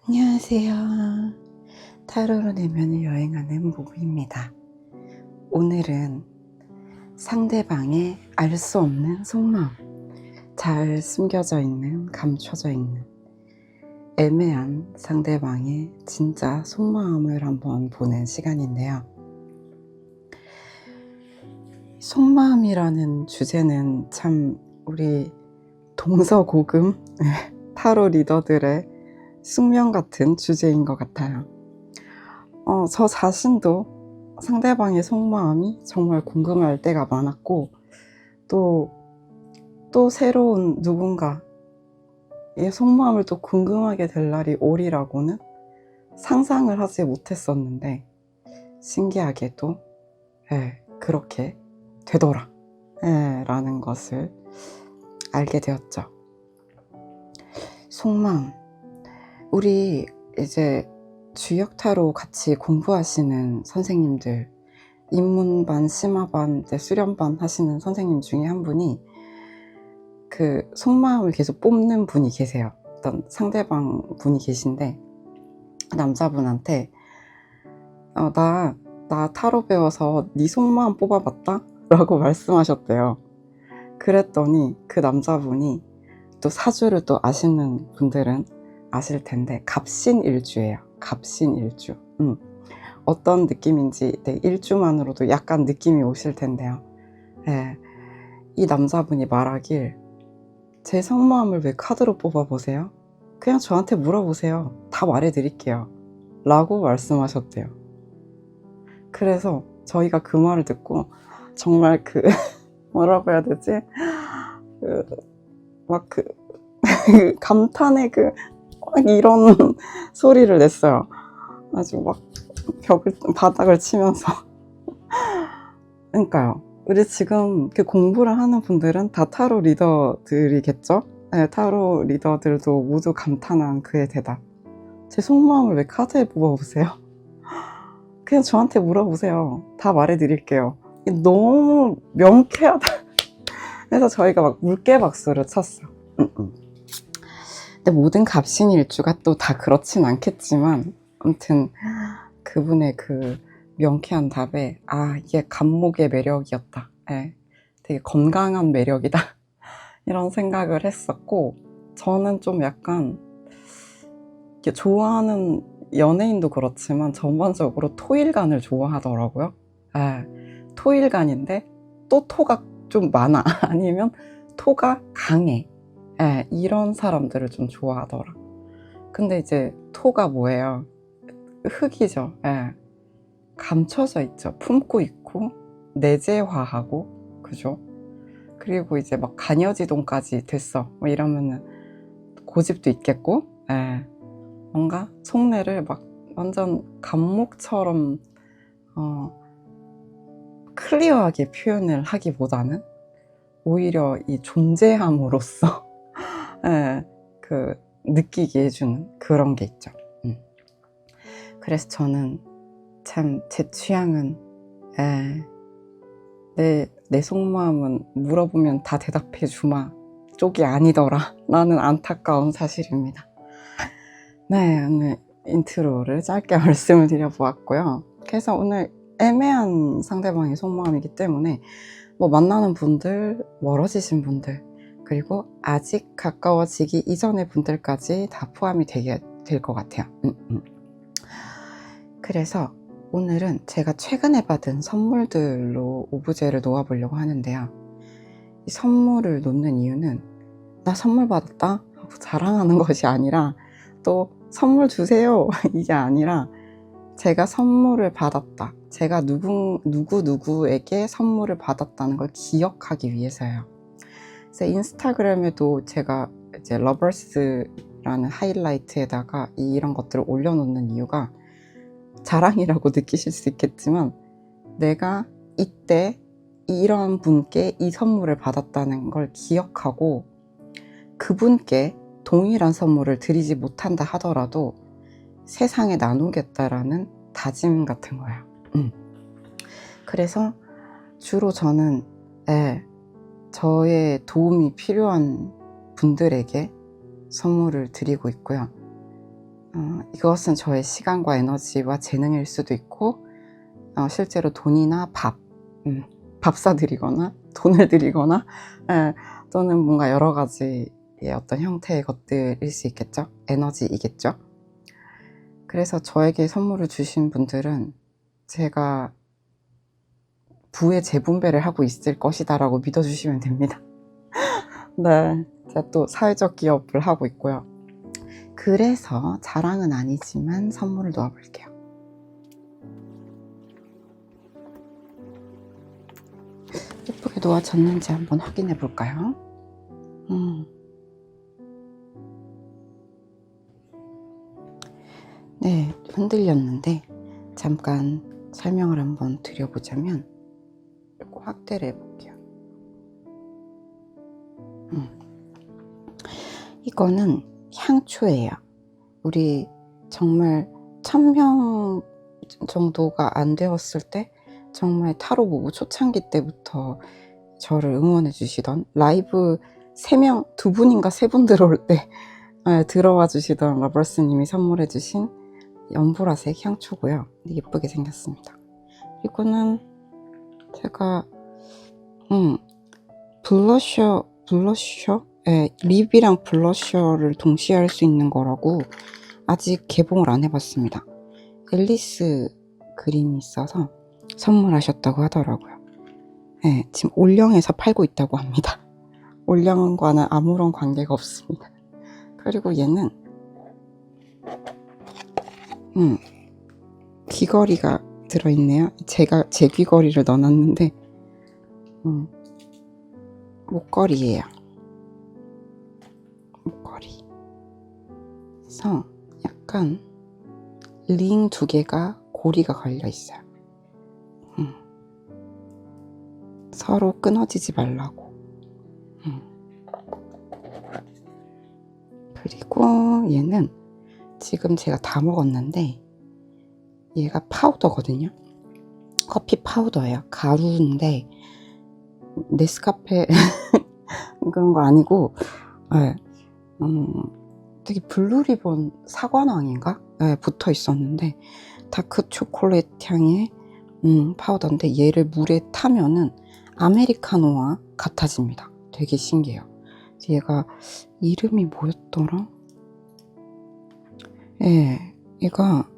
안녕하세요. 타로로 내면을 여행하는 모구입니다. 오늘은 상대방의 알 수 없는 속마음, 잘 숨겨져 있는, 감춰져 있는 애매한 상대방의 진짜 속마음을 한번 보는 시간인데요. 속마음이라는 주제는 참 우리 동서고금 타로 리더들의 숙명 같은 주제인 것 같아요. 저 자신도 상대방의 속마음이 정말 궁금할 때가 많았고, 또 새로운 누군가의 속마음을 또 궁금하게 될 날이 오리라고는 상상을 하지 못했었는데, 신기하게도 그렇게 되더라 라는 것을 알게 되었죠. 속마음, 우리 이제 주역타로 같이 공부하시는 선생님들, 입문반, 심화반, 수련반 하시는 선생님 중에 한 분이 그 속마음을 계속 뽑는 분이 계세요. 어떤 상대방 분이 계신데, 남자분한테 나 타로 배워서 네 속마음 뽑아봤다? 라고 말씀하셨대요. 그랬더니 그 남자분이, 또 사주를 또 아시는 분들은 아실 텐데, 갑신일주예요. 갑신일주. 어떤 느낌인지 일주만으로도 약간 느낌이 오실 텐데요. 이 남자분이 말하길, 제 속마음을 왜 카드로 뽑아보세요? 그냥 저한테 물어보세요. 다 말해드릴게요. 라고 말씀하셨대요. 그래서 저희가 그 말을 듣고 정말 뭐라고 해야 되지? 감탄의 이런 소리를 냈어요. 아주 막 바닥을 치면서. 그러니까요. 우리 지금 공부를 하는 분들은 다 타로 리더들이겠죠? 네, 타로 리더들도 모두 감탄한 그의 대답. 제 속마음을 왜 카드에 뽑아보세요? 그냥 저한테 물어보세요. 다 말해드릴게요. 너무 명쾌하다. 그래서 저희가 막 물개박수를 쳤어. 근데 모든 갑신일주가 또 다 그렇진 않겠지만, 아무튼 그분의 그 명쾌한 답에, 이게 갑목의 매력이었다. 되게 건강한 매력이다. 이런 생각을 했었고, 저는 좀 약간 좋아하는 연예인도 그렇지만 전반적으로 토일간을 좋아하더라고요. 토일간인데 또 토가 좀 많아. 아니면 토가 강해. 이런 사람들을 좀 좋아하더라. 근데 이제 토가 뭐예요? 흙이죠. 감춰져 있죠. 품고 있고 내재화하고, 그죠? 그리고 이제 막 간여지동까지 됐어 뭐 이러면은 고집도 있겠고, 뭔가 속내를 막 완전 감목처럼 클리어하게 표현을 하기보다는 오히려 이 존재함으로써 느끼게 해주는 그런 게 있죠. 그래서 저는 참 제 취향은 내 속마음은 물어보면 다 대답해 주마 쪽이 아니더라 라는 안타까운 사실입니다. 오늘 인트로를 짧게 말씀을 드려보았고요. 그래서 오늘 애매한 상대방의 속마음이기 때문에 만나는 분들, 멀어지신 분들, 그리고 아직 가까워지기 이전의 분들까지 다 포함이 될 것 같아요. 그래서 오늘은 제가 최근에 받은 선물들로 오브제를 놓아보려고 하는데요. 이 선물을 놓는 이유는 나 선물 받았다 하고 자랑하는 것이 아니라, 또 선물 주세요 이게 아니라, 제가 선물을 받았다, 제가 누구에게 선물을 받았다는 걸 기억하기 위해서예요. 그래서 인스타그램에도 제가 이제 러버스라는 하이라이트에다가 이런 것들을 올려놓는 이유가, 자랑이라고 느끼실 수 있겠지만, 내가 이때 이런 분께 이 선물을 받았다는 걸 기억하고, 그분께 동일한 선물을 드리지 못한다 하더라도 세상에 나누겠다라는 다짐 같은 거예요. 그래서 주로 저는 저의 도움이 필요한 분들에게 선물을 드리고 있고요. 이것은 저의 시간과 에너지와 재능일 수도 있고 실제로 돈이나 밥 사드리거나 돈을 드리거나 또는 뭔가 여러 가지의 어떤 형태의 것들일 수 있겠죠. 에너지이겠죠. 그래서 저에게 선물을 주신 분들은 제가 부의 재분배를 하고 있을 것이다 라고 믿어주시면 됩니다. 네, 제가 또 사회적 기업을 하고 있고요. 그래서 자랑은 아니지만 선물을 놓아볼게요. 예쁘게 놓아졌는지 한번 확인해 볼까요? 네, 흔들렸는데 잠깐 설명을 한번 드려보자면 이거 확대를 해볼게요. 이거는 향초예요. 우리 정말 1000명 정도가 안 되었을 때 정말 타로 보고 초창기 때부터 저를 응원해 주시던 라이브 3명, 2분인가 3분 들어올 때 들어와 주시던 러버스님이 선물해 주신 연보라색 향초고요. 예쁘게 생겼습니다. 이거는 제가 블러셔 립이랑 블러셔를 동시에 할 수 있는 거라고 아직 개봉을 안 해봤습니다. 앨리스 그림이 있어서 선물하셨다고 하더라고요. 네, 지금 올영에서 팔고 있다고 합니다. 올영과는 아무런 관계가 없습니다. 그리고 얘는 귀걸이가 들어있네요. 제가 제 귀걸이를 넣어놨는데 목걸이에요. 목걸이. 그래서 약간 링 2개가 고리가 걸려 있어요. 서로 끊어지지 말라고. 그리고 얘는 지금 제가 다 먹었는데 얘가 파우더거든요. 커피 파우더예요. 가루인데 네스카페 그런 거 아니고 되게 블루리본 사과향인가? 붙어 있었는데 다크 초콜릿 향의 파우더인데 얘를 물에 타면은 아메리카노와 같아집니다. 되게 신기해요. 얘가 이름이 뭐였더라? 얘가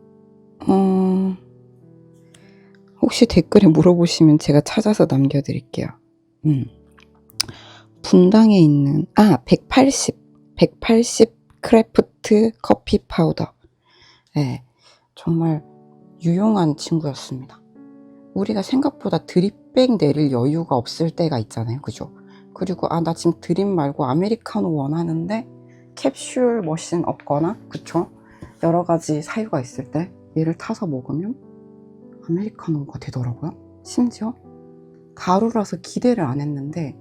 혹시 댓글에 물어보시면 제가 찾아서 남겨드릴게요. 분당에 있는 180 크래프트 커피 파우더. 정말 유용한 친구였습니다. 우리가 생각보다 드립백 내릴 여유가 없을 때가 있잖아요. 그죠? 그리고 나 지금 드립 말고 아메리카노 원하는데 캡슐 머신 없거나 그쵸? 여러 가지 사유가 있을 때 얘를 타서 먹으면 아메리카노가 되더라고요. 심지어 가루라서 기대를 안 했는데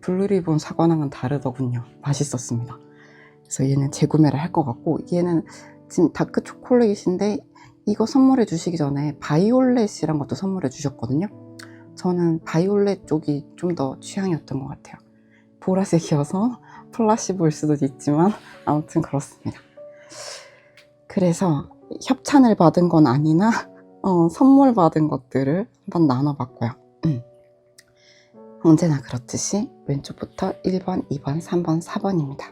블루리본 사과랑은 다르더군요. 맛있었습니다. 그래서 얘는 재구매를 할 것 같고, 얘는 지금 다크 초콜릿인데 이거 선물해 주시기 전에 바이올렛이란 것도 선물해 주셨거든요. 저는 바이올렛 쪽이 좀 더 취향이었던 것 같아요. 보라색이어서 플라시보일 수도 있지만 아무튼 그렇습니다. 그래서 협찬을 받은 건 아니나 선물 받은 것들을 한번 나눠봤고요. 언제나 그렇듯이 왼쪽부터 1번, 2번, 3번, 4번입니다.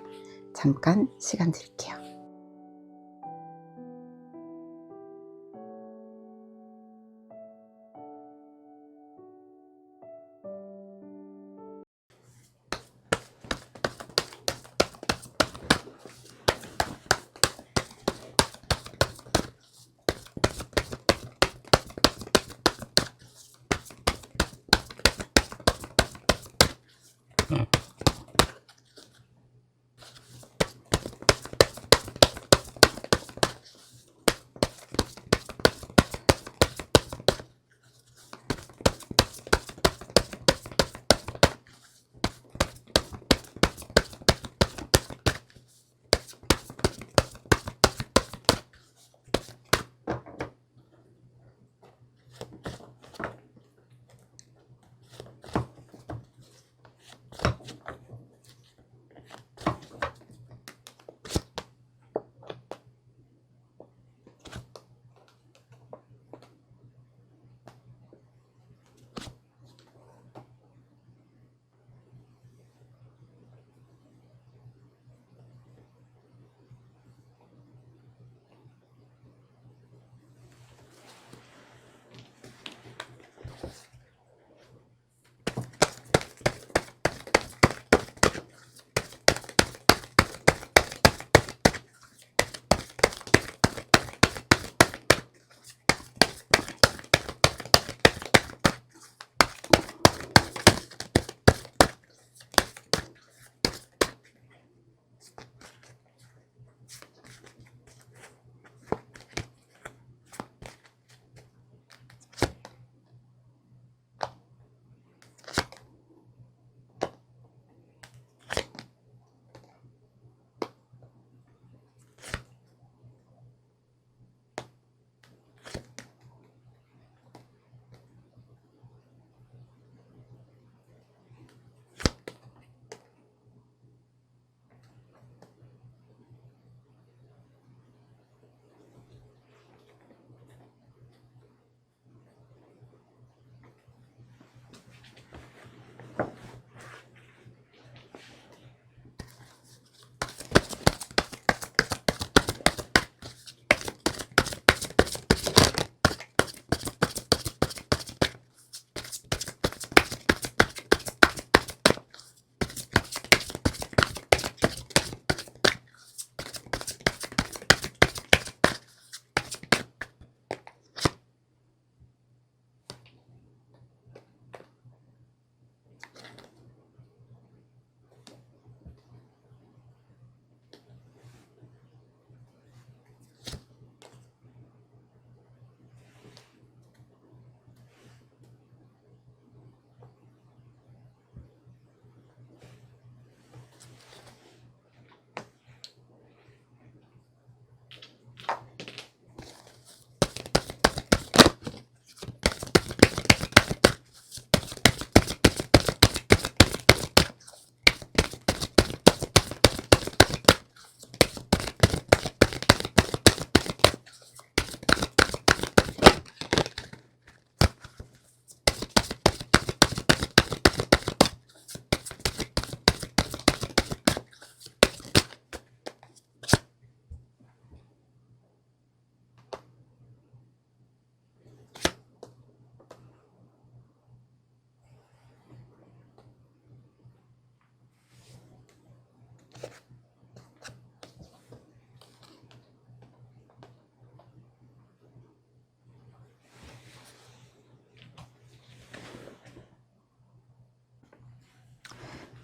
잠깐 시간 드릴게요.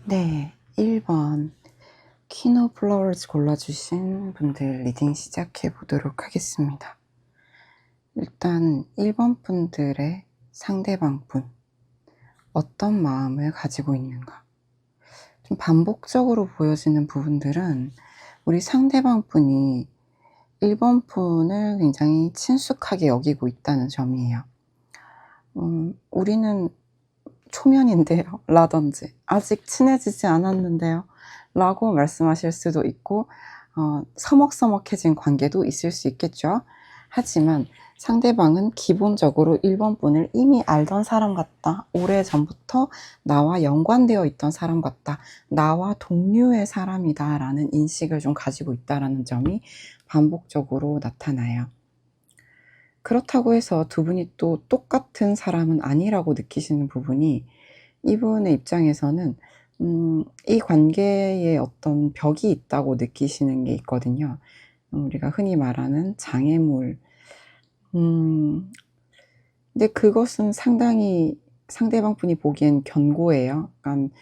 네, 1번 퀸 오브 플라워즈 골라주신 분들 리딩 시작해 보도록 하겠습니다. 일단 1번 분들의 상대방 분, 어떤 마음을 가지고 있는가. 좀 반복적으로 보여지는 부분들은 우리 상대방 분이 1번 분을 굉장히 친숙하게 여기고 있다는 점이에요. 우리는 초면인데요 라든지 아직 친해지지 않았는데요 라고 말씀하실 수도 있고 서먹서먹해진 관계도 있을 수 있겠죠. 하지만 상대방은 기본적으로 1번 분을 이미 알던 사람 같다, 오래전부터 나와 연관되어 있던 사람 같다, 나와 동료의 사람이다 라는 인식을 좀 가지고 있다는 점이 반복적으로 나타나요. 그렇다고 해서 두 분이 또 똑같은 사람은 아니라고 느끼시는 부분이, 이분의 입장에서는 이 관계에 어떤 벽이 있다고 느끼시는 게 있거든요. 우리가 흔히 말하는 장애물. 근데 그것은 상당히 상대방 분이 보기엔 견고해요. 그러니까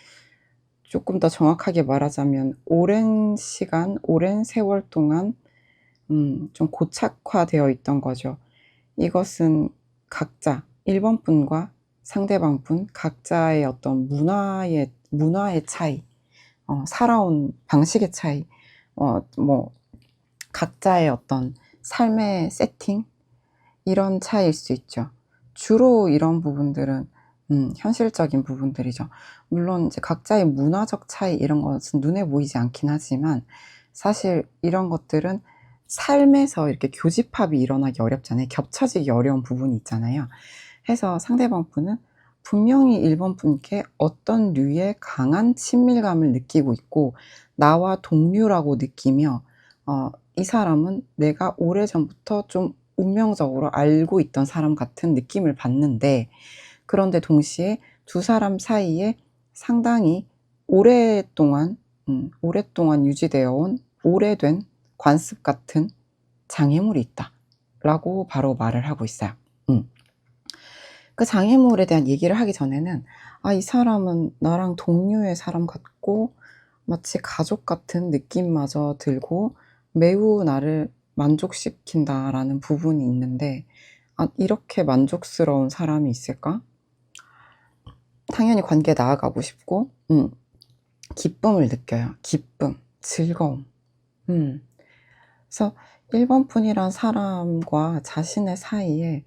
조금 더 정확하게 말하자면 오랜 시간, 오랜 세월 동안 좀 고착화되어 있던 거죠. 이것은 각자 1번 분과 상대방 분 각자의 어떤 문화의 차이, 살아온 방식의 차이, 뭐 각자의 어떤 삶의 세팅, 이런 차이일 수 있죠. 주로 이런 부분들은 현실적인 부분들이죠. 물론 이제 각자의 문화적 차이 이런 것은 눈에 보이지 않긴 하지만 사실 이런 것들은 삶에서 이렇게 교집합이 일어나기 어렵잖아요. 겹쳐지기 어려운 부분이 있잖아요. 해서 상대방 분은 분명히 1번 분께 어떤 류의 강한 친밀감을 느끼고 있고 나와 동료라고 느끼며 이 사람은 내가 오래전부터 좀 운명적으로 알고 있던 사람 같은 느낌을 받는데, 그런데 동시에 두 사람 사이에 상당히 오랫동안 유지되어 온 오래된 관습 같은 장애물이 있다 라고 바로 말을 하고 있어요. 그 장애물에 대한 얘기를 하기 전에는 이 사람은 나랑 동료의 사람 같고 마치 가족 같은 느낌마저 들고 매우 나를 만족시킨다라는 부분이 있는데, 이렇게 만족스러운 사람이 있을까? 당연히 관계에 나아가고 싶고 기쁨을 느껴요. 기쁨, 즐거움. 그래서 1번 분이란 사람과 자신의 사이에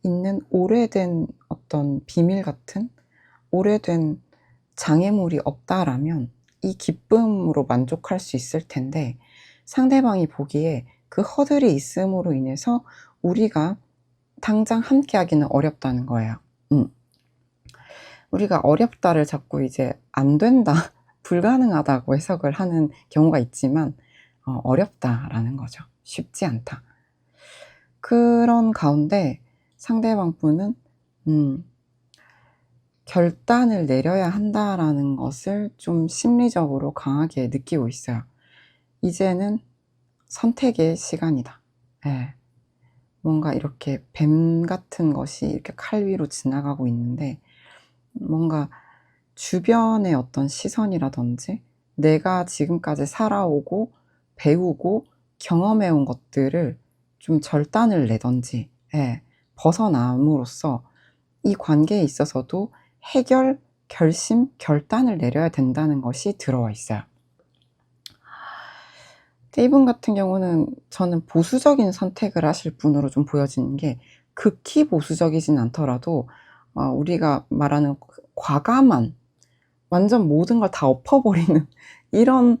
있는 오래된 어떤 비밀 같은 오래된 장애물이 없다라면 이 기쁨으로 만족할 수 있을 텐데, 상대방이 보기에 그 허들이 있음으로 인해서 우리가 당장 함께 하기는 어렵다는 거예요. 우리가 어렵다를 자꾸 이제 안 된다, 불가능하다고 해석을 하는 경우가 있지만 어렵다라는 거죠. 쉽지 않다. 그런 가운데 상대방 분은 결단을 내려야 한다라는 것을 좀 심리적으로 강하게 느끼고 있어요. 이제는 선택의 시간이다. 예. 뭔가 이렇게 뱀 같은 것이 이렇게 칼 위로 지나가고 있는데, 뭔가 주변의 어떤 시선이라든지 내가 지금까지 살아오고 배우고 경험해온 것들을 좀 절단을 내든지 벗어남으로써 이 관계에 있어서도 해결, 결심, 결단을 내려야 된다는 것이 들어와 있어요. 이분 같은 경우는 저는 보수적인 선택을 하실 분으로 좀 보여지는 게, 극히 보수적이진 않더라도 우리가 말하는 과감한, 완전 모든 걸 다 엎어버리는 이런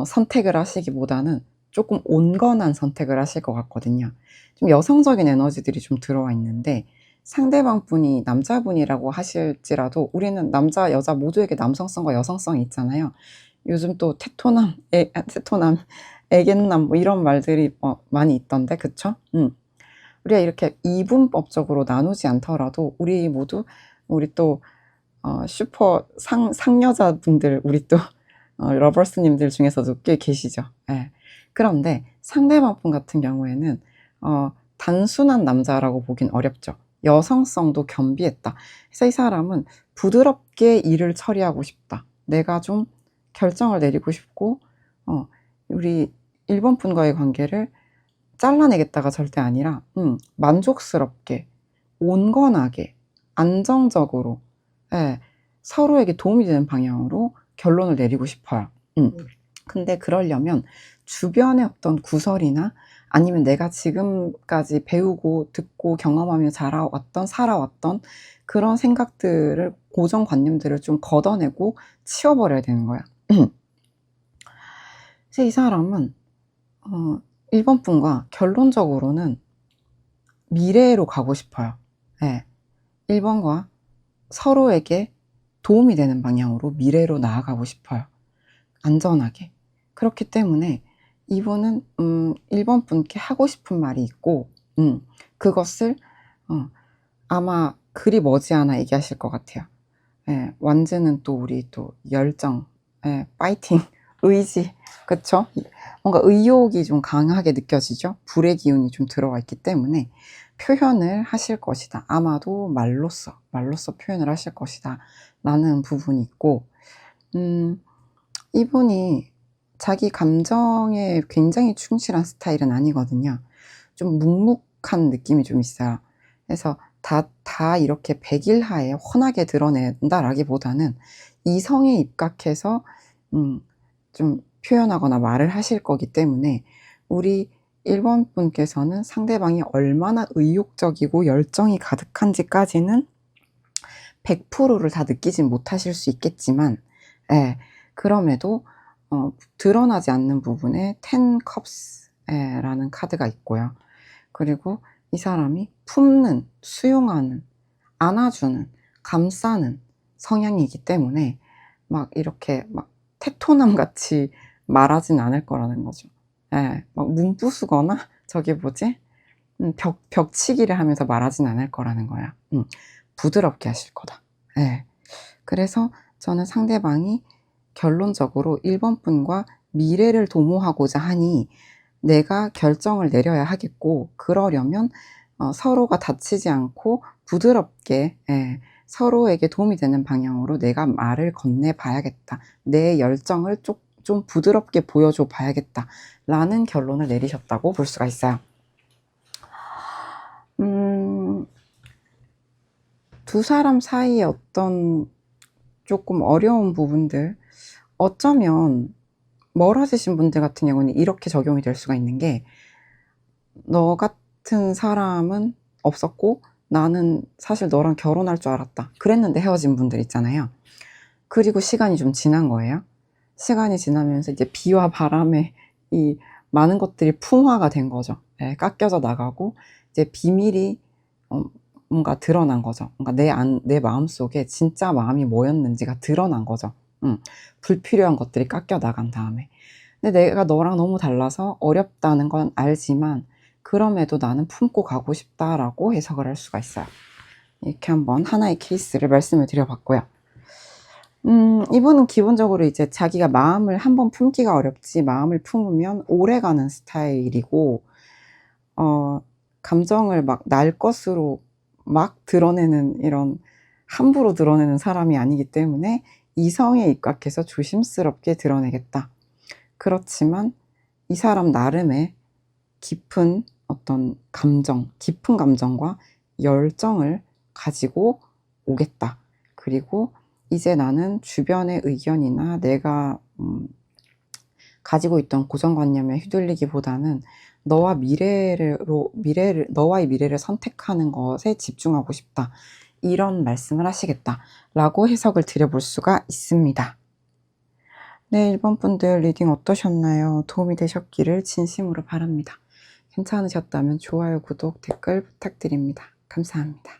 선택을 하시기보다는 조금 온건한 선택을 하실 것 같거든요. 좀 여성적인 에너지들이 좀 들어와 있는데, 상대방 분이 남자분이라고 하실지라도 우리는 남자, 여자 모두에게 남성성과 여성성이 있잖아요. 요즘 또 테토남, 애견남 뭐 이런 말들이 많이 있던데, 그쵸? 우리가 이렇게 이분법적으로 나누지 않더라도 우리 모두, 우리 또 슈퍼 상여자분들, 우리 또 러버스님들 중에서도 꽤 계시죠. 예. 그런데 상대방 분 같은 경우에는 단순한 남자라고 보긴 어렵죠. 여성성도 겸비했다. 그래서 이 사람은 부드럽게 일을 처리하고 싶다. 내가 좀 결정을 내리고 싶고 우리 1번 분과의 관계를 잘라내겠다가 절대 아니라 만족스럽게, 온건하게, 안정적으로, 예, 서로에게 도움이 되는 방향으로 결론을 내리고 싶어요. 근데 그러려면 주변의 어떤 구설이나 아니면 내가 지금까지 배우고 듣고 경험하며 살아왔던 그런 생각들을, 고정관념들을 좀 걷어내고 치워버려야 되는 거야. 그래서 이 사람은 1번 분과 결론적으로는 미래로 가고 싶어요. 네. 1번과 서로에게 도움이 되는 방향으로 미래로 나아가고 싶어요. 안전하게. 그렇기 때문에 이분은 1번 분께 하고 싶은 말이 있고 그것을 아마 그리 머지않아 얘기하실 것 같아요. 예, 완즈는 또 우리 또 열정, 예, 파이팅, 의지, 그쵸? 뭔가 의욕이 좀 강하게 느껴지죠? 불의 기운이 좀 들어와 있기 때문에 표현을 하실 것이다. 아마도 말로써 표현을 하실 것이다. 라는 부분이 있고, 이분이 자기 감정에 굉장히 충실한 스타일은 아니거든요. 좀 묵묵한 느낌이 좀 있어요. 그래서 다 이렇게 백일하에 훤하게 드러낸다라기보다는 이성에 입각해서 좀 표현하거나 말을 하실 거기 때문에 우리 1번 분께서는 상대방이 얼마나 의욕적이고 열정이 가득한지까지는 100%를 다 느끼진 못하실 수 있겠지만, 예, 그럼에도 드러나지 않는 부분에 10 cups라는 카드가 있고요. 그리고 이 사람이 품는, 수용하는, 안아주는, 감싸는 성향이기 때문에 막 이렇게 막 테토남 같이 말하진 않을 거라는 거죠. 예, 막 문부수거나 저기 뭐지? 벽치기를 하면서 말하진 않을 거라는 거야. 부드럽게 하실 거다. 예. 그래서 저는 상대방이 결론적으로 1번 분과 미래를 도모하고자 하니 내가 결정을 내려야 하겠고, 그러려면 서로가 다치지 않고 부드럽게, 예, 서로에게 도움이 되는 방향으로 내가 말을 건네봐야겠다. 내 열정을 좀 부드럽게 보여줘 봐야겠다. 라는 결론을 내리셨다고 볼 수가 있어요. 두 사람 사이에 어떤 조금 어려운 부분들, 어쩌면 멀어지신 분들 같은 경우는 이렇게 적용이 될 수가 있는 게, 너 같은 사람은 없었고 나는 사실 너랑 결혼할 줄 알았다. 그랬는데 헤어진 분들 있잖아요. 그리고 시간이 좀 지난 거예요. 시간이 지나면서 이제 비와 바람에 이 많은 것들이 풍화가 된 거죠. 예, 깎여져 나가고 이제 비밀이 뭔가 드러난 거죠. 뭔가 내 마음속에 진짜 마음이 뭐였는지가 드러난 거죠. 불필요한 것들이 깎여 나간 다음에. 근데 내가 너랑 너무 달라서 어렵다는 건 알지만 그럼에도 나는 품고 가고 싶다라고 해석을 할 수가 있어요. 이렇게 한번 하나의 케이스를 말씀을 드려봤고요. 이분은 기본적으로 이제 자기가 마음을 한번 품기가 어렵지, 마음을 품으면 오래가는 스타일이고, 감정을 막 날 것으로 막 드러내는, 이런 함부로 드러내는 사람이 아니기 때문에 이성에 입각해서 조심스럽게 드러내겠다. 그렇지만 이 사람 나름의 깊은 어떤 감정, 깊은 감정과 열정을 가지고 오겠다. 그리고 이제 나는 주변의 의견이나 내가 가지고 있던 고정관념에 휘둘리기보다는 너와의 미래를 선택하는 것에 집중하고 싶다. 이런 말씀을 하시겠다라고 해석을 드려볼 수가 있습니다. 네, 1번 분들 리딩 어떠셨나요? 도움이 되셨기를 진심으로 바랍니다. 괜찮으셨다면 좋아요, 구독, 댓글 부탁드립니다. 감사합니다.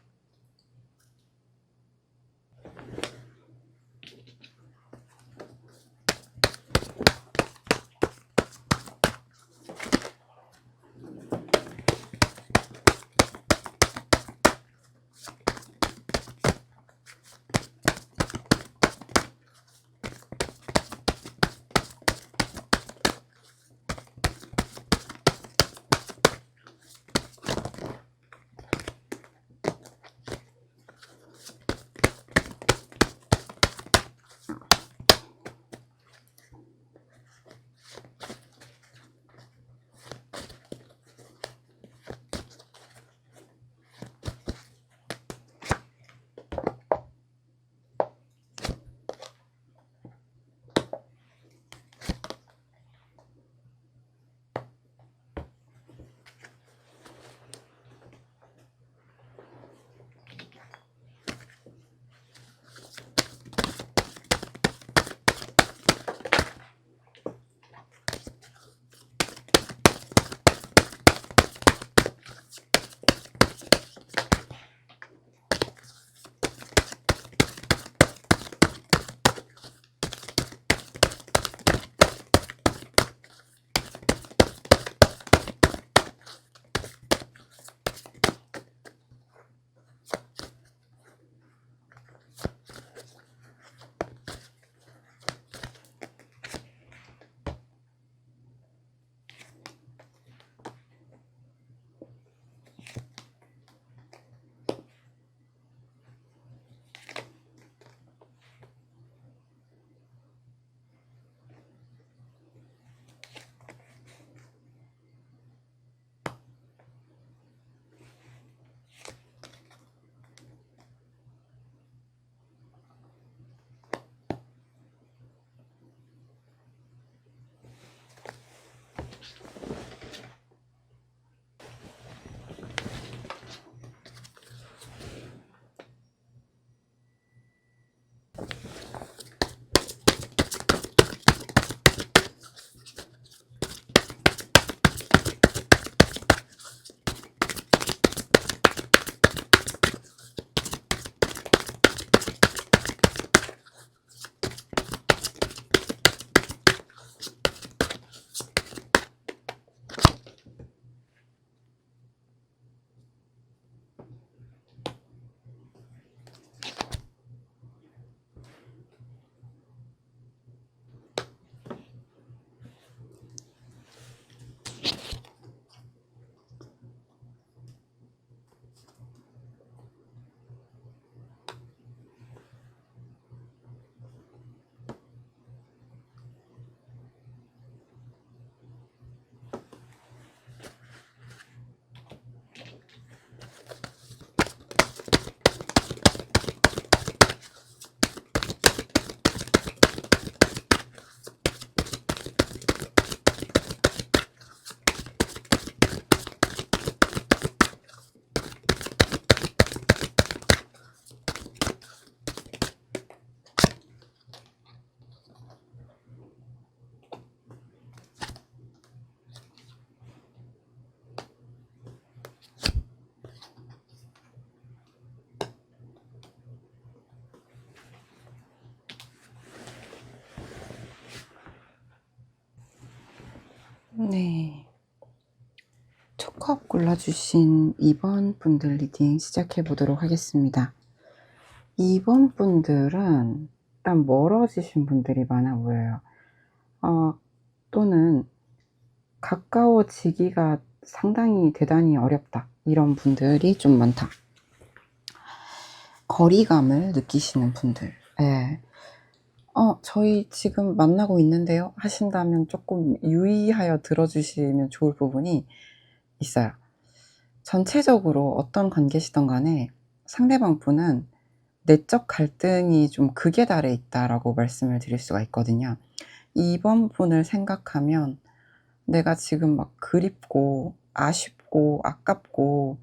두 컵 골라주신 2번 분들 리딩 시작해 보도록 하겠습니다. 2번 분들은 일단 멀어지신 분들이 많아 보여요. 또는 가까워지기가 상당히 대단히 어렵다. 이런 분들이 좀 많다. 거리감을 느끼시는 분들. 예. 저희 지금 만나고 있는데요 하신다면 조금 유의하여 들어주시면 좋을 부분이 있어요. 전체적으로 어떤 관계시던 간에 상대방 분은 내적 갈등이 좀 극에 달해 있다라고 말씀을 드릴 수가 있거든요. 이번 분을 생각하면 내가 지금 막 그립고 아쉽고 아깝고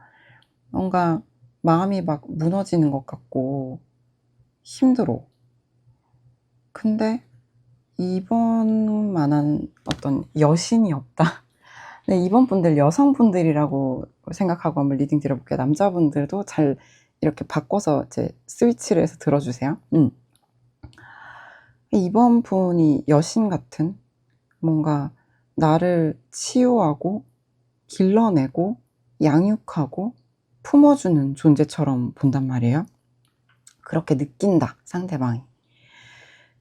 뭔가 마음이 막 무너지는 것 같고 힘들어. 근데 이번만한 어떤 여신이 없다. 네, 이번 분들 여성분들이라고 생각하고 한번 리딩 드려볼게요. 남자분들도 잘 이렇게 바꿔서 이제 스위치를 해서 들어주세요. 이번 분이 여신 같은 뭔가 나를 치유하고 길러내고 양육하고 품어주는 존재처럼 본단 말이에요. 그렇게 느낀다, 상대방이.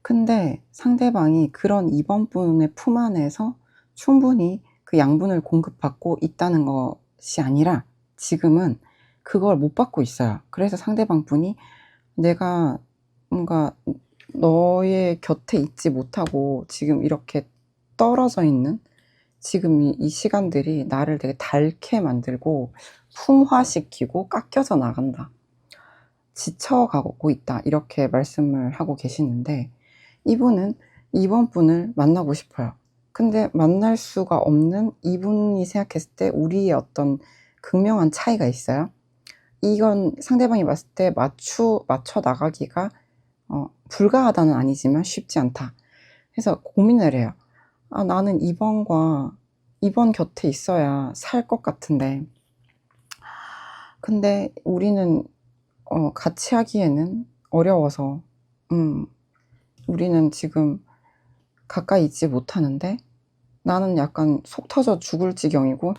근데 상대방이 그런 이번 분의 품 안에서 충분히 그 양분을 공급받고 있다는 것이 아니라 지금은 그걸 못 받고 있어요. 그래서 상대방 분이 내가 뭔가 너의 곁에 있지 못하고 지금 이렇게 떨어져 있는 지금 이 시간들이 나를 되게 닳게 만들고 풍화시키고 깎여져 나간다. 지쳐가고 있다. 이렇게 말씀을 하고 계시는데 이분은 이번 분을 만나고 싶어요. 근데 만날 수가 없는 이분이 생각했을 때 우리의 어떤 극명한 차이가 있어요. 이건 상대방이 봤을 때 맞춰 나가기가 불가하다는 아니지만 쉽지 않다. 그래서 고민을 해요. 나는 이번 곁에 있어야 살 것 같은데 근데 우리는 같이 하기에는 어려워서 우리는 지금 가까이 있지 못하는데 나는 약간 속 터져 죽을 지경이고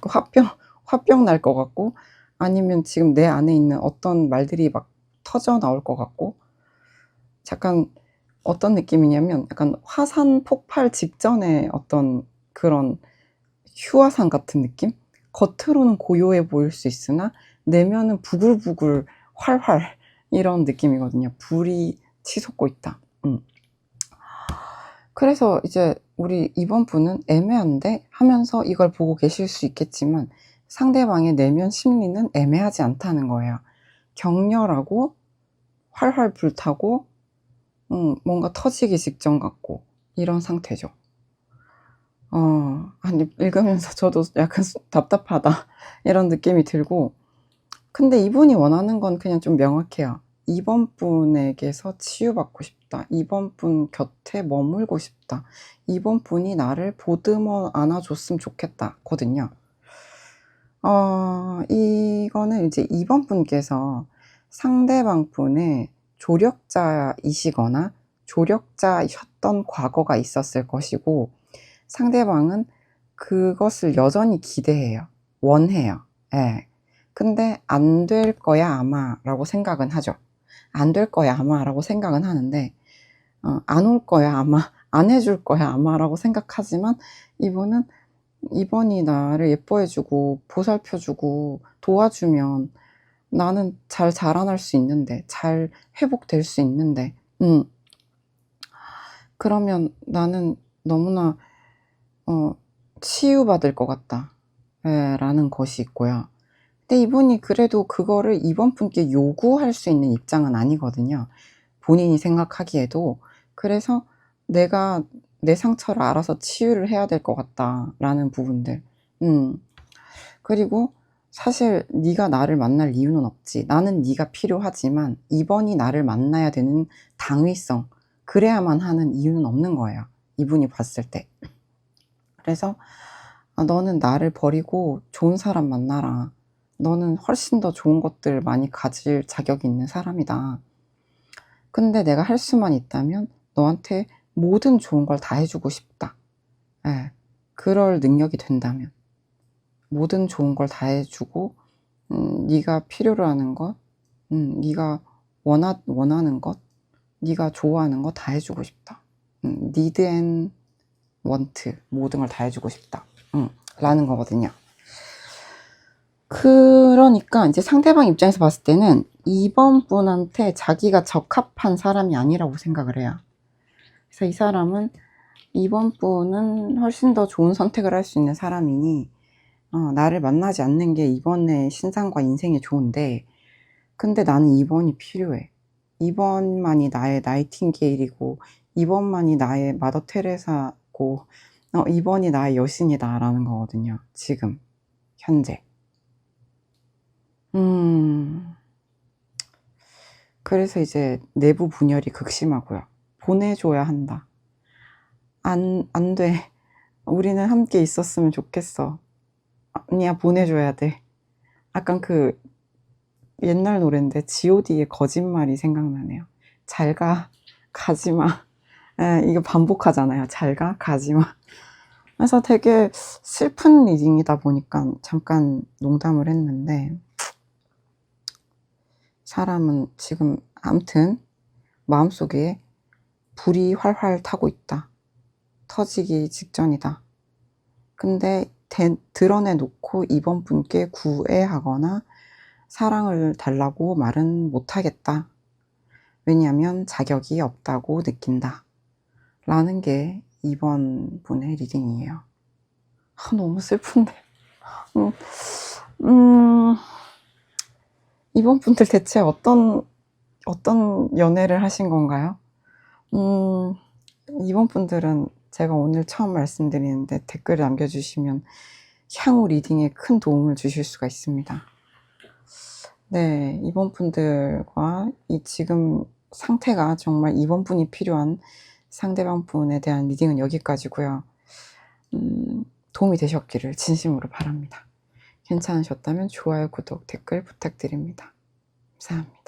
화병 날 것 같고 아니면 지금 내 안에 있는 어떤 말들이 막 터져 나올 것 같고 잠깐 어떤 느낌이냐면 약간 화산 폭발 직전에 어떤 그런 휴화산 같은 느낌? 겉으로는 고요해 보일 수 있으나 내면은 부글부글 활활 이런 느낌이거든요. 불이 치솟고 있다. 그래서 이제 우리 이번 분은 애매한데 하면서 이걸 보고 계실 수 있겠지만 상대방의 내면 심리는 애매하지 않다는 거예요. 격렬하고 활활 불타고 뭔가 터지기 직전 같고 이런 상태죠. 아니 읽으면서 저도 약간 답답하다 이런 느낌이 들고 근데 이분이 원하는 건 그냥 좀 명확해요. 이번 분에게서 치유받고 싶다. 이번 분 곁에 머물고 싶다. 이번 분이 나를 보듬어 안아줬으면 좋겠다 거든요. 이거는 이제 이번 분께서 상대방 분의 조력자이시거나 조력자셨던 과거가 있었을 것이고 상대방은 그것을 여전히 기대해요. 원해요. 예. 근데 안 될 거야 아마 라고 생각은 하죠. 안 될 거야 아마 라고 생각은 하는데 안 올 거야 아마 안 해줄 거야 아마 라고 생각하지만 이분은 이번이 나를 예뻐해 주고 보살펴 주고 도와주면 나는 잘 자라날 수 있는데 잘 회복될 수 있는데 그러면 나는 너무나 치유받을 것 같다 라는 것이 있고요. 근데 이분이 그래도 그거를 이번 분께 요구할 수 있는 입장은 아니거든요. 본인이 생각하기에도. 그래서 내가 내 상처를 알아서 치유를 해야 될 것 같다라는 부분들. 그리고 사실 네가 나를 만날 이유는 없지. 나는 네가 필요하지만 이번이 나를 만나야 되는 당위성, 그래야만 하는 이유는 없는 거예요. 이분이 봤을 때. 그래서 너는 나를 버리고 좋은 사람 만나라. 너는 훨씬 더 좋은 것들 많이 가질 자격이 있는 사람이다. 근데 내가 할 수만 있다면 너한테 모든 좋은 걸 다 해주고 싶다. 예, 그럴 능력이 된다면. 모든 좋은 걸 다 해주고, 네가 필요로 하는 것, 네가 원하는 것, 네가 좋아하는 거 다 해주고 싶다. need and want, 모든 걸 다 해주고 싶다. 라는 거거든요. 그러니까 이제 상대방 입장에서 봤을 때는 이번 분한테 자기가 적합한 사람이 아니라고 생각을 해요. 그래서 이 사람은 이번 분은 훨씬 더 좋은 선택을 할 수 있는 사람이니 나를 만나지 않는 게 이번의 신상과 인생에 좋은데, 근데 나는 이번이 필요해. 이번만이 나의 나이팅게일이고, 이번만이 나의 마더 테레사고, 이번이 나의 여신이다 라는 거거든요. 지금 현재. 그래서 이제 내부 분열이 극심하고요. 보내줘야 한다. 안 돼. 우리는 함께 있었으면 좋겠어. 아니야, 보내줘야 돼. 약간 그 옛날 노래인데 god의 거짓말이 생각나네요. 잘 가, 가지마. 이거 반복하잖아요. 잘 가, 가지마. 그래서 되게 슬픈 리딩이다 보니까 잠깐 농담을 했는데, 사람은 지금 아무튼 마음속에 불이 활활 타고 있다. 터지기 직전이다. 근데 드러내놓고 이번 분께 구애하거나 사랑을 달라고 말은 못하겠다. 왜냐하면 자격이 없다고 느낀다. 라는 게 이번 분의 리딩이에요. 너무 슬픈데. 이번 분들 대체 어떤 연애를 하신 건가요? 이번 분들은 제가 오늘 처음 말씀드리는데 댓글 남겨주시면 향후 리딩에 큰 도움을 주실 수가 있습니다. 네, 이번 분들과 이 지금 상태가 정말 이번 분이 필요한 상대방 분에 대한 리딩은 여기까지고요. 도움이 되셨기를 진심으로 바랍니다. 괜찮으셨다면 좋아요, 구독, 댓글 부탁드립니다. 감사합니다.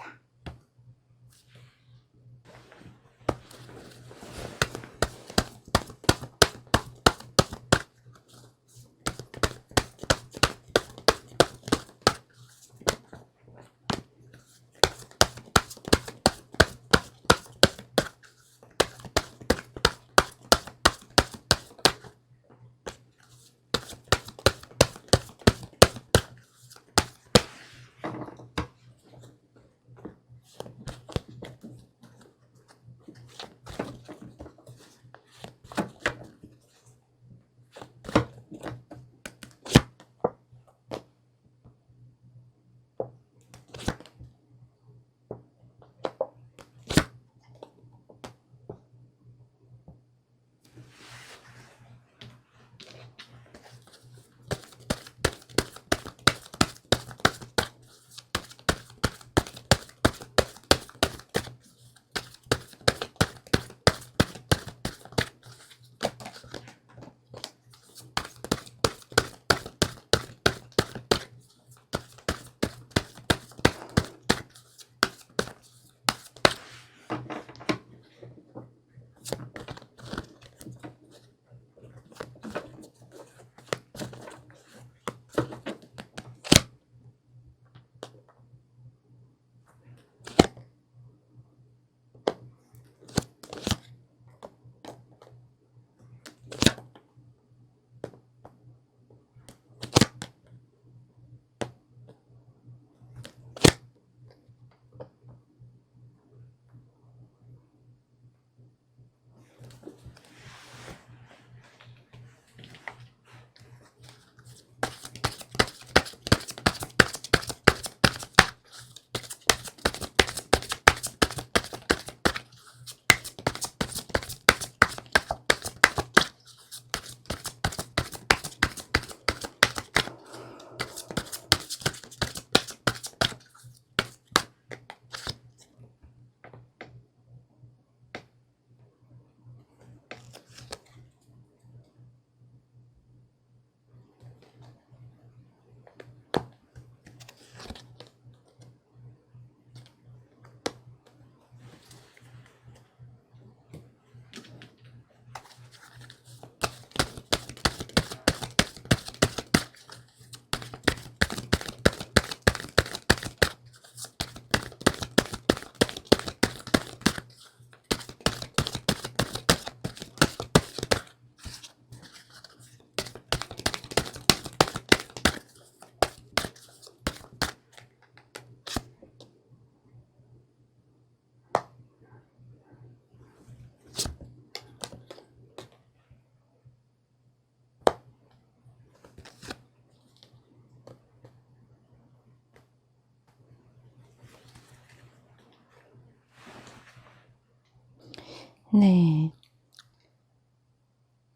네.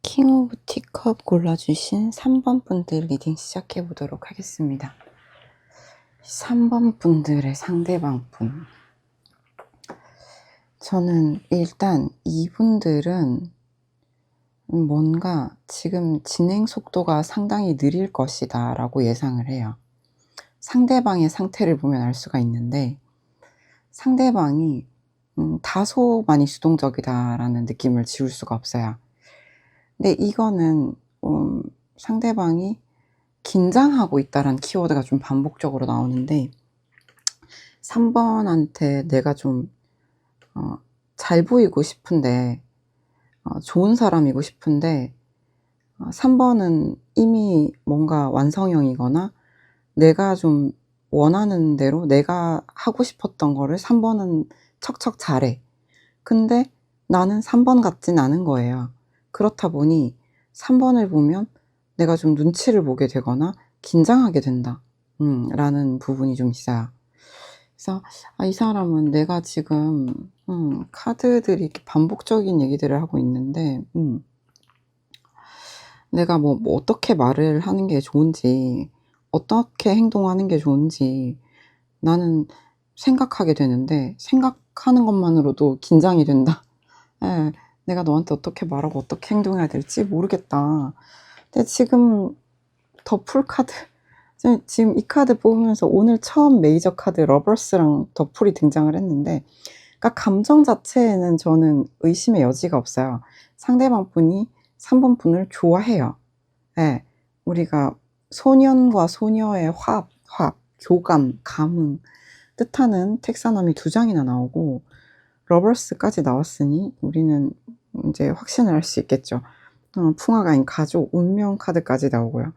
킹 오브 티컵 골라주신 3번 분들 리딩 시작해 보도록 하겠습니다. 3번 분들의 상대방 분. 저는 일단 이분들은 뭔가 지금 진행 속도가 상당히 느릴 것이다 라고 예상을 해요. 상대방의 상태를 보면 알 수가 있는데 상대방이 다소 많이 수동적이다라는 느낌을 지울 수가 없어요. 근데 이거는 상대방이 긴장하고 있다라는 키워드가 좀 반복적으로 나오는데 3번한테 내가 좀 잘 보이고 싶은데 좋은 사람이고 싶은데 3번은 이미 뭔가 완성형이거나 내가 좀 원하는 대로 내가 하고 싶었던 거를 3번은 척척 잘해. 근데 나는 3번 같진 않은 거예요. 그렇다 보니 3번을 보면 내가 좀 눈치를 보게 되거나 긴장하게 된다. 라는 부분이 좀 있어요. 그래서 이 사람은 내가 지금 카드들이 이렇게 반복적인 얘기들을 하고 있는데 내가 뭐 어떻게 말을 하는 게 좋은지 어떻게 행동하는 게 좋은지 나는 생각하게 되는데 생각하는 것만으로도 긴장이 된다. 예, 내가 너한테 어떻게 말하고 어떻게 행동해야 될지 모르겠다. 근데 지금 더풀 카드 지금 이 카드 뽑으면서 오늘 처음 메이저 카드 러버스랑 더풀이 등장을 했는데 그러니까 감정 자체에는 저는 의심의 여지가 없어요. 상대방 분이 3번 분을 좋아해요. 예, 우리가 소년과 소녀의 화합, 교감, 감흥 뜻하는 텍사넘이 2장이나 나오고 러버스까지 나왔으니 우리는 이제 확신을 할 수 있겠죠. 풍화가 아닌 가족, 운명 카드까지 나오고요.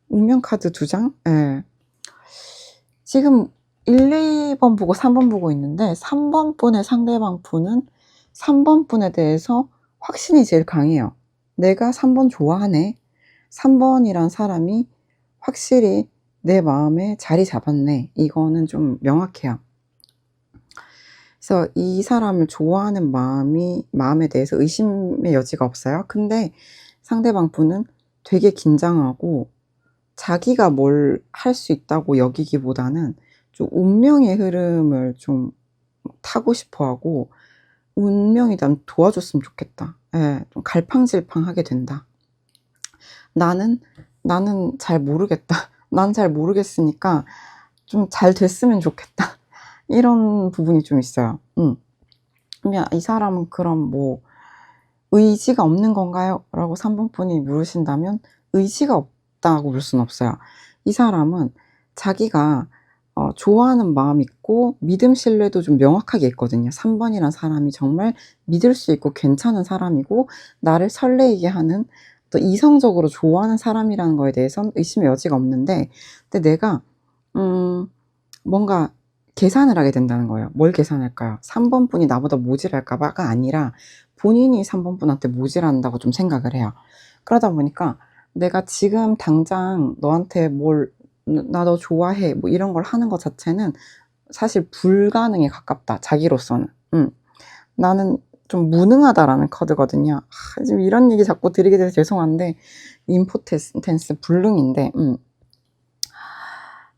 운명 카드 2장? 예. 지금 1, 2번 보고 3번 보고 있는데 3번 분의 상대방 분은 3번 분에 대해서 확신이 제일 강해요. 내가 3번 좋아하네. 3번이란 사람이 확실히 내 마음에 자리 잡았네. 이거는 좀 명확해요. 그래서 이 사람을 좋아하는 마음에 대해서 의심의 여지가 없어요. 근데 상대방 분은 되게 긴장하고 자기가 뭘 할 수 있다고 여기기보다는 좀 운명의 흐름을 좀 타고 싶어 하고 운명이 난 도와줬으면 좋겠다. 예, 좀 갈팡질팡하게 된다. 나는 잘 모르겠다. 난 잘 모르겠으니까 좀 잘 됐으면 좋겠다. 이런 부분이 좀 있어요. 그냥 이 사람은 그럼 뭐 의지가 없는 건가요? 라고 3번 분이 물으신다면 의지가 없다고 볼 수는 없어요. 이 사람은 자기가 좋아하는 마음 있고 믿음 신뢰도 좀 명확하게 있거든요. 3번이란 사람이 정말 믿을 수 있고 괜찮은 사람이고 나를 설레이게 하는 또 이성적으로 좋아하는 사람이라는 거에 대해서는 의심의 여지가 없는데 근데 내가 뭔가 계산을 하게 된다는 거예요. 뭘 계산할까요? 3번 분이 나보다 모질할까 봐가 아니라 본인이 3번 분한테 모질한다고 좀 생각을 해요. 그러다 보니까 내가 지금 당장 너한테 나 너 좋아해 뭐 이런 걸 하는 것 자체는 사실 불가능에 가깝다. 자기로서는. 나는 좀 무능하다라는 카드거든요. 지금 이런 얘기 자꾸 드리게 돼서 죄송한데 임포텐스 불능인데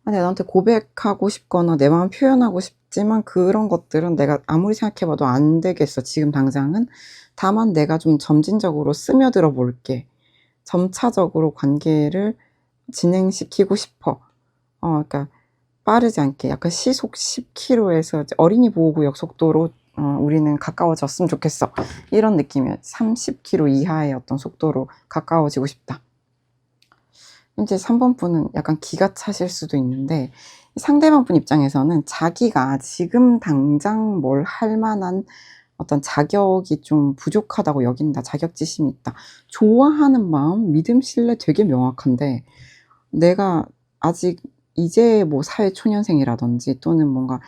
내가 너한테 고백하고 싶거나 내 마음 표현하고 싶지만 그런 것들은 내가 아무리 생각해봐도 안 되겠어. 지금 당장은. 다만 내가 좀 점진적으로 스며들어 볼게. 점차적으로 관계를 진행시키고 싶어. 그러니까 빠르지 않게 약간 시속 10km에서 어린이 보호구역 속도로 우리는 가까워졌으면 좋겠어. 이런 느낌이에요. 30km 이하의 어떤 속도로 가까워지고 싶다. 이제 3번 분은 약간 기가 차실 수도 있는데 상대방 분 입장에서는 자기가 지금 당장 뭘 할 만한 어떤 자격이 좀 부족하다고 여긴다. 자격지심이 있다. 좋아하는 마음, 믿음, 신뢰 되게 명확한데 내가 아직 이제 뭐 사회초년생이라든지 또는 뭔가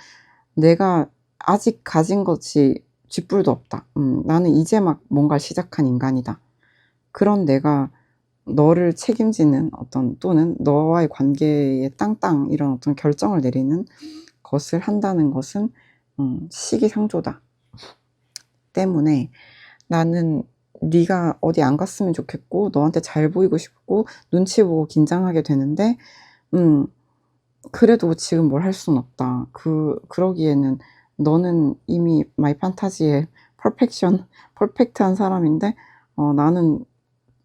내가 아직 가진 것이 쥐뿔도 없다. 나는 이제 막 뭔가를 시작한 인간이다. 그런 내가 너를 책임지는 어떤 또는 너와의 관계에 땅땅 이런 어떤 결정을 내리는 것을 한다는 것은 시기상조다. 때문에 나는 네가 어디 안 갔으면 좋겠고 너한테 잘 보이고 싶고 눈치 보고 긴장하게 되는데 그래도 지금 뭘 할 수는 없다. 그러기에는 너는 이미 마이 판타지의 퍼펙트한 사람인데 나는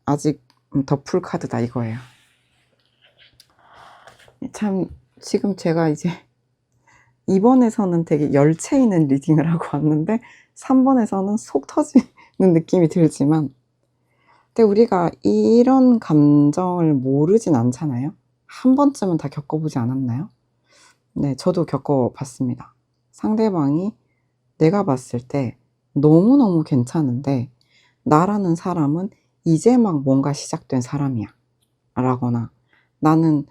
아직 더 풀카드다 이거예요. 참 지금 제가 이제 2번에서는 되게 열채 있는 리딩을 하고 왔는데 3번에서는 속 터지는 느낌이 들지만 근데 우리가 이런 감정을 모르진 않잖아요. 한 번쯤은 다 겪어보지 않았나요? 네, 저도 겪어봤습니다. 상대방이 내가 봤을 때 너무너무 괜찮은데 나라는 사람은 이제 막 뭔가 시작된 사람이야 라거나 나는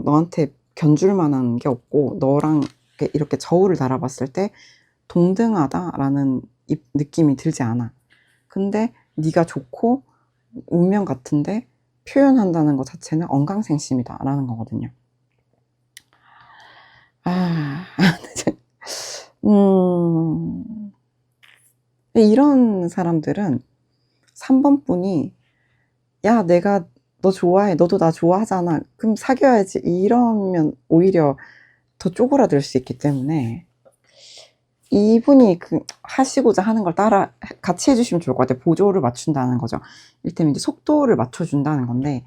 너한테 견줄 만한 게 없고 너랑 이렇게 저울을 달아봤을 때 동등하다라는 느낌이 들지 않아. 근데 네가 좋고 운명 같은데 표현한다는 것 자체는 언강생심이다 라는 거거든요. 이런 사람들은 3번 분이 야 내가 너 좋아해 너도 나 좋아하잖아 그럼 사귀어야지 이러면 오히려 더 쪼그라들 수 있기 때문에 이분이 하시고자 하는 걸 따라 같이 해주시면 좋을 것 같아요. 보조를 맞춘다는 거죠. 이를테면 이제 속도를 맞춰준다는 건데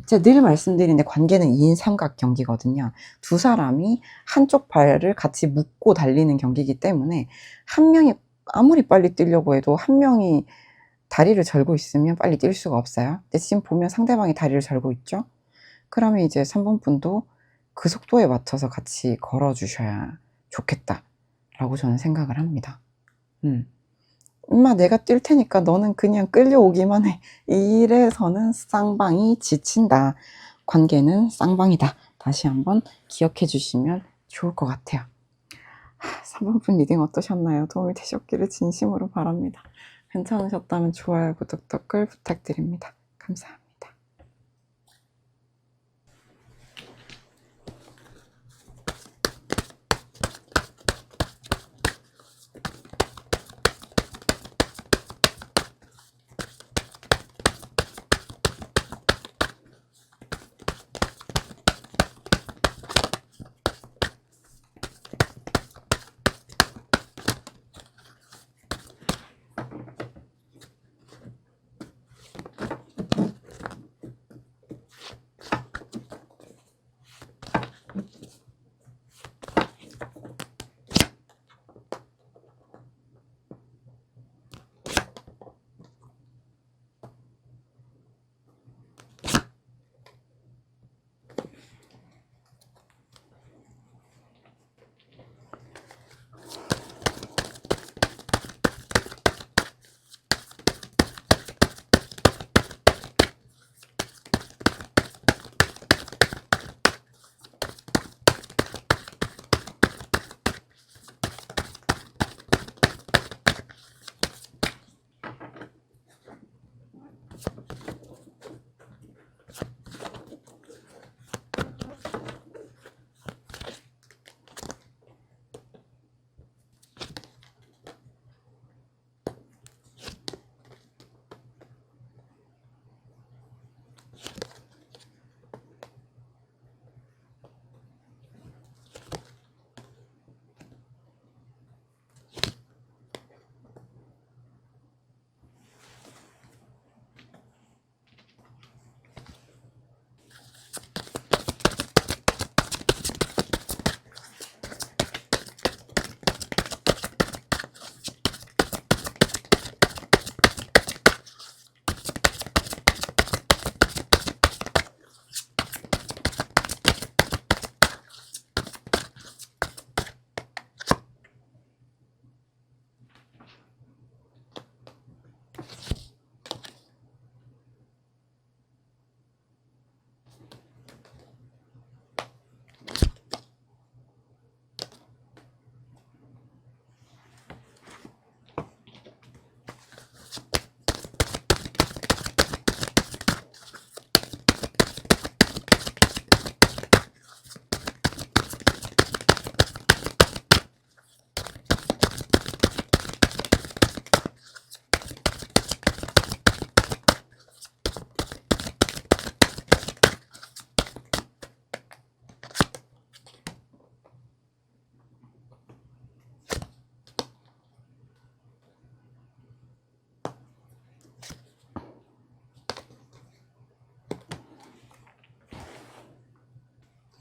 제가 늘 말씀드리는데 관계는 2인 삼각 경기거든요. 두 사람이 한쪽 발을 같이 묶고 달리는 경기이기 때문에 한 명이 아무리 빨리 뛰려고 해도 한 명이 다리를 절고 있으면 빨리 뛸 수가 없어요. 근데 지금 보면 상대방이 다리를 절고 있죠. 그러면 이제 3번 분도 그 속도에 맞춰서 같이 걸어주셔야 좋겠다 라고 저는 생각을 합니다. 엄마 내가 뛸 테니까 너는 그냥 끌려오기만 해. 이래서는 쌍방이 지친다. 관계는 쌍방이다. 다시 한번 기억해 주시면 좋을 것 같아요. 3번 분 리딩 어떠셨나요? 도움이 되셨기를 진심으로 바랍니다. 괜찮으셨다면 좋아요, 구독, 댓글 부탁드립니다. 감사합니다.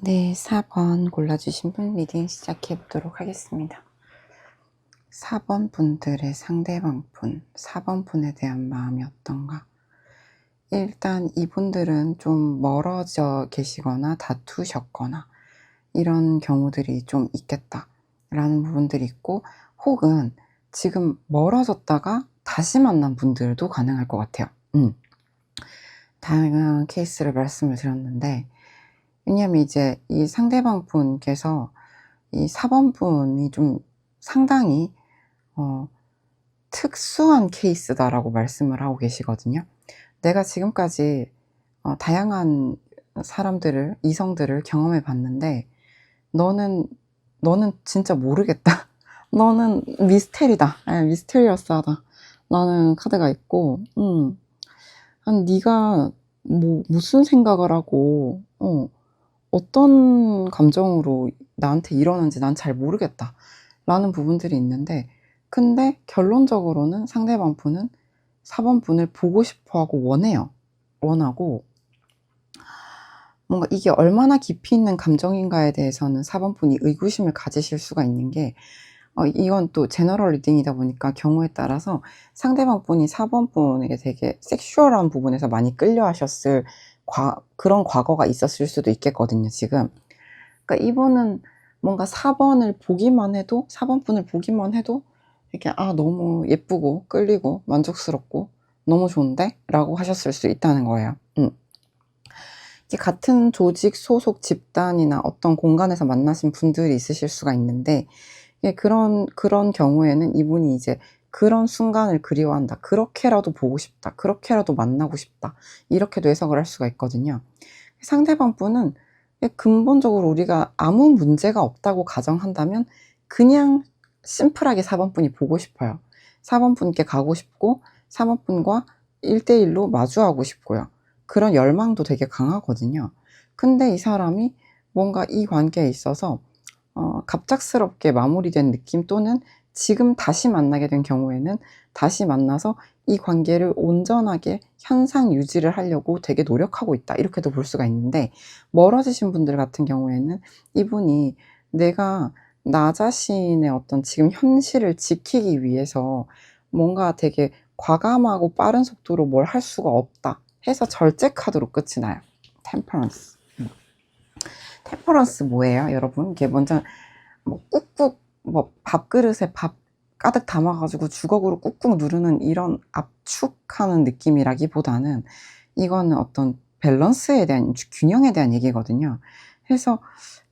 네, 4번 골라주신 분 리딩 시작해 보도록 하겠습니다. 4번 분들의 상대방 분, 4번 분에 대한 마음이 어떤가? 일단 이분들은 좀 멀어져 계시거나 다투셨거나 이런 경우들이 좀 있겠다라는 부분들이 있고, 혹은 지금 멀어졌다가 다시 만난 분들도 가능할 것 같아요. 다양한 케이스를 말씀을 드렸는데, 왜냐면 이제 이 상대방 분께서 이 4번 분이 좀 상당히 특수한 케이스다라고 말씀을 하고 계시거든요. 내가 지금까지 다양한 사람들을, 이성들을 경험해 봤는데 너는 진짜 모르겠다. 너는 미스테리다. 미스테리어스하다. 라는 카드가 있고, 네가 무슨 생각을 하고 어떤 감정으로 나한테 이러는지 난 잘 모르겠다 라는 부분들이 있는데, 근데 결론적으로는 상대방 분은 4번 분을 보고 싶어 하고 원하고, 뭔가 이게 얼마나 깊이 있는 감정인가에 대해서는 4번 분이 의구심을 가지실 수가 있는 게, 이건 또 제너럴 리딩이다 보니까 경우에 따라서 상대방 분이 4번 분에게 되게 섹슈얼한 부분에서 많이 끌려 하셨을 그런 과거가 있었을 수도 있겠거든요, 지금. 그러니까 이분은 뭔가 4번 분을 보기만 해도 이렇게 너무 예쁘고 끌리고 만족스럽고 너무 좋은데? 라고 하셨을 수 있다는 거예요. 이제 같은 조직, 소속, 집단이나 어떤 공간에서 만나신 분들이 있으실 수가 있는데, 그런 경우에는 이분이 이제 그런 순간을 그리워한다, 그렇게라도 보고 싶다, 그렇게라도 만나고 싶다, 이렇게도 해석을 할 수가 있거든요. 상대방 분은 근본적으로 우리가 아무 문제가 없다고 가정한다면 그냥 심플하게 4번 분이 보고 싶어요. 4번 분께 가고 싶고 4번 분과 1대1로 마주하고 싶고요. 그런 열망도 되게 강하거든요. 근데 이 사람이 뭔가 이 관계에 있어서 갑작스럽게 마무리된 느낌, 또는 지금 다시 만나게 된 경우에는 다시 만나서 이 관계를 온전하게 현상 유지를 하려고 되게 노력하고 있다, 이렇게도 볼 수가 있는데, 멀어지신 분들 같은 경우에는 이분이 내가 나 자신의 어떤 지금 현실을 지키기 위해서 뭔가 되게 과감하고 빠른 속도로 뭘 할 수가 없다 해서 절제 카드로 끝이 나요. 템퍼런스. 템퍼런스 뭐예요, 여러분? 이게 먼저 꾹꾹 밥그릇에 밥 가득 담아가지고 주걱으로 꾹꾹 누르는 이런 압축하는 느낌이라기보다는 이거는 어떤 밸런스에 대한, 균형에 대한 얘기거든요. 그래서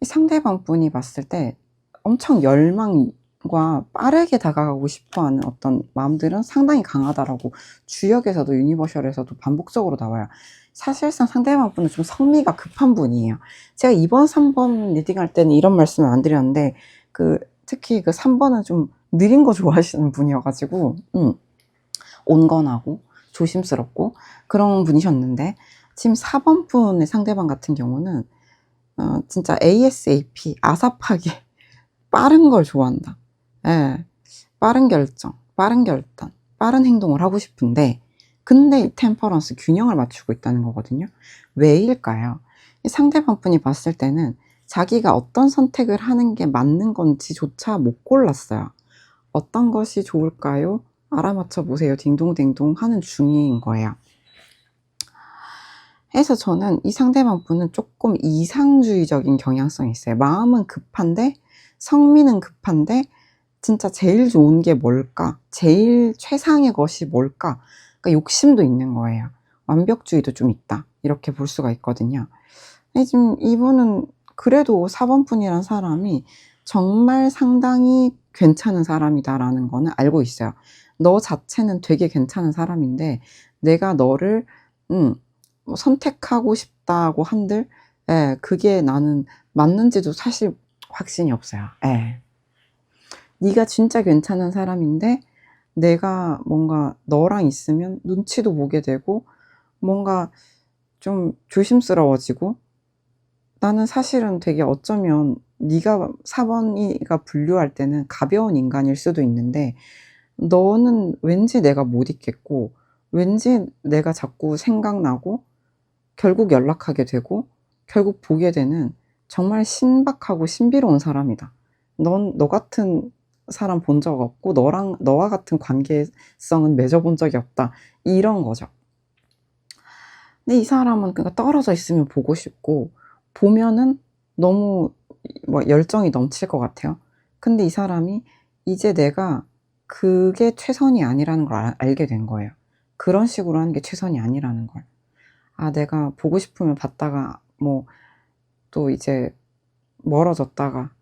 이 상대방 분이 봤을 때 엄청 열망과 빠르게 다가가고 싶어하는 어떤 마음들은 상당히 강하다라고 주역에서도 유니버셜에서도 반복적으로 나와요. 사실상 상대방 분은 좀 성미가 급한 분이에요. 제가 2번, 3번 리딩할 때는 이런 말씀을 안 드렸는데, 특히 3번은 좀 느린 거 좋아하시는 분이어가지고 온건하고 조심스럽고 그런 분이셨는데, 지금 4번 분의 상대방 같은 경우는 진짜 ASAP, 아삽하게 빠른 걸 좋아한다. 빠른 결정, 빠른 결단, 빠른 행동을 하고 싶은데, 근데 이 템퍼런스, 균형을 맞추고 있다는 거거든요. 왜일까요? 이 상대방 분이 봤을 때는 자기가 어떤 선택을 하는 게 맞는 건지조차 못 골랐어요. 어떤 것이 좋을까요? 알아맞혀 보세요. 딩동댕동 하는 중인 거예요. 해서 저는 이 상대방 분은 조금 이상주의적인 경향성이 있어요. 마음은 급한데, 성미는 급한데, 진짜 제일 좋은 게 뭘까? 제일 최상의 것이 뭘까? 그러니까 욕심도 있는 거예요. 완벽주의도 좀 있다, 이렇게 볼 수가 있거든요. 근데 지금 이분은 그래도 4번 분이란 사람이 정말 상당히 괜찮은 사람이다라는 거는 알고 있어요. 너 자체는 되게 괜찮은 사람인데 내가 너를 선택하고 싶다고 한들 그게 나는 맞는지도 사실 확신이 없어요. 네가 진짜 괜찮은 사람인데 내가 뭔가 너랑 있으면 눈치도 보게 되고 뭔가 좀 조심스러워지고, 나는 사실은 되게 어쩌면 네가 4번이가 분류할 때는 가벼운 인간일 수도 있는데 너는 왠지 내가 못 있겠고, 왠지 내가 자꾸 생각나고 결국 연락하게 되고 결국 보게 되는 정말 신박하고 신비로운 사람이다. 너 같은 사람 본 적 없고 너와 같은 관계성은 맺어본 적이 없다. 이런 거죠. 근데 이 사람은 그러니까 떨어져 있으면 보고 싶고 보면은 너무 뭐 열정이 넘칠 것 같아요. 근데 이 사람이 이제 내가 그게 최선이 아니라는 걸 알게 된 거예요. 그런 식으로 하는 게 최선이 아니라는 걸. 아, 내가 보고 싶으면 봤다가 뭐 또 이제 멀어졌다가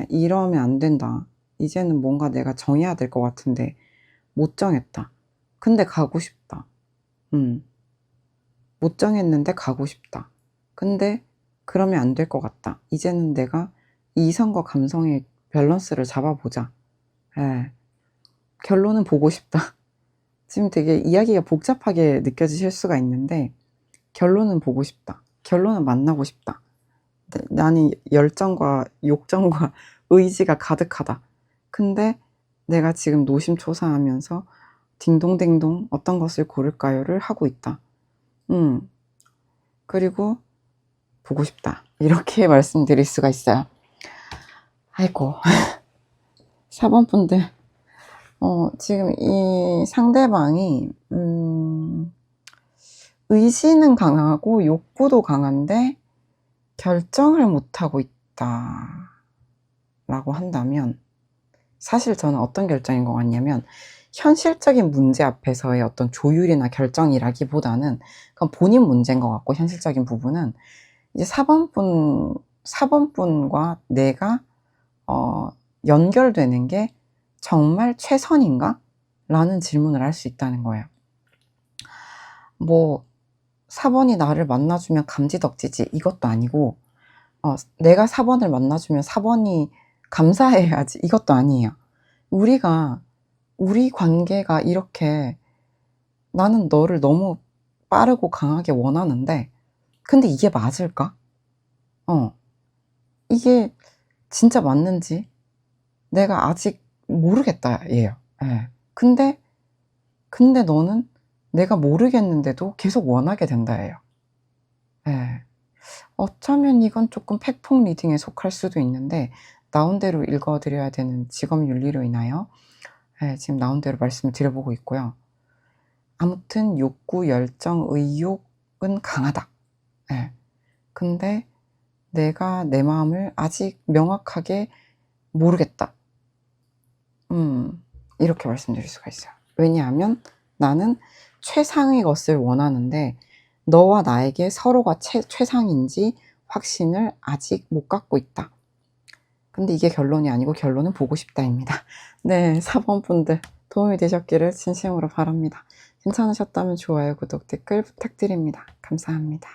이러면 안 된다. 이제는 뭔가 내가 정해야 될 것 같은데 못 정했다. 근데 가고 싶다. 못 정했는데 가고 싶다. 근데 그러면 안 될 것 같다. 이제는 내가 이성과 감성의 밸런스를 잡아보자. 결론은 보고 싶다. 지금 되게 이야기가 복잡하게 느껴지실 수가 있는데 결론은 보고 싶다. 결론은 만나고 싶다. 나는 열정과 욕정과 의지가 가득하다. 근데 내가 지금 노심초사하면서 딩동댕동 어떤 것을 고를까요를 하고 있다. 그리고 보고 싶다. 이렇게 말씀드릴 수가 있어요. 아이고. 4번 분들. 지금 이 상대방이, 의지는 강하고 욕구도 강한데 결정을 못하고 있다. 라고 한다면, 사실 저는 어떤 결정인 것 같냐면, 현실적인 문제 앞에서의 어떤 조율이나 결정이라기보다는 그건 본인 문제인 것 같고, 현실적인 부분은 이제 4번 분과 내가 연결되는 게 정말 최선인가? 라는 질문을 할 수 있다는 거예요. 뭐 4번이 나를 만나주면 감지덕지지 이것도 아니고 내가 4번을 만나주면 4번이 감사해야지 이것도 아니에요. 우리 관계가 이렇게 나는 너를 너무 빠르고 강하게 원하는데 근데 이게 맞을까? 이게 진짜 맞는지 내가 아직 모르겠다 예요. 근데 너는 내가 모르겠는데도 계속 원하게 된다 예요. 어쩌면 이건 조금 팩폭 리딩에 속할 수도 있는데 나온 대로 읽어 드려야 되는 직업 윤리로 인하여 지금 나온 대로 말씀을 드려보고 있고요. 아무튼 욕구, 열정, 의욕은 강하다. 근데 내가 내 마음을 아직 명확하게 모르겠다. 이렇게 말씀드릴 수가 있어요. 왜냐하면 나는 최상의 것을 원하는데 너와 나에게 서로가 최상인지 확신을 아직 못 갖고 있다. 근데 이게 결론이 아니고 결론은 보고 싶다입니다. 네, 4번 분들 도움이 되셨기를 진심으로 바랍니다. 괜찮으셨다면 좋아요, 구독, 댓글 부탁드립니다. 감사합니다.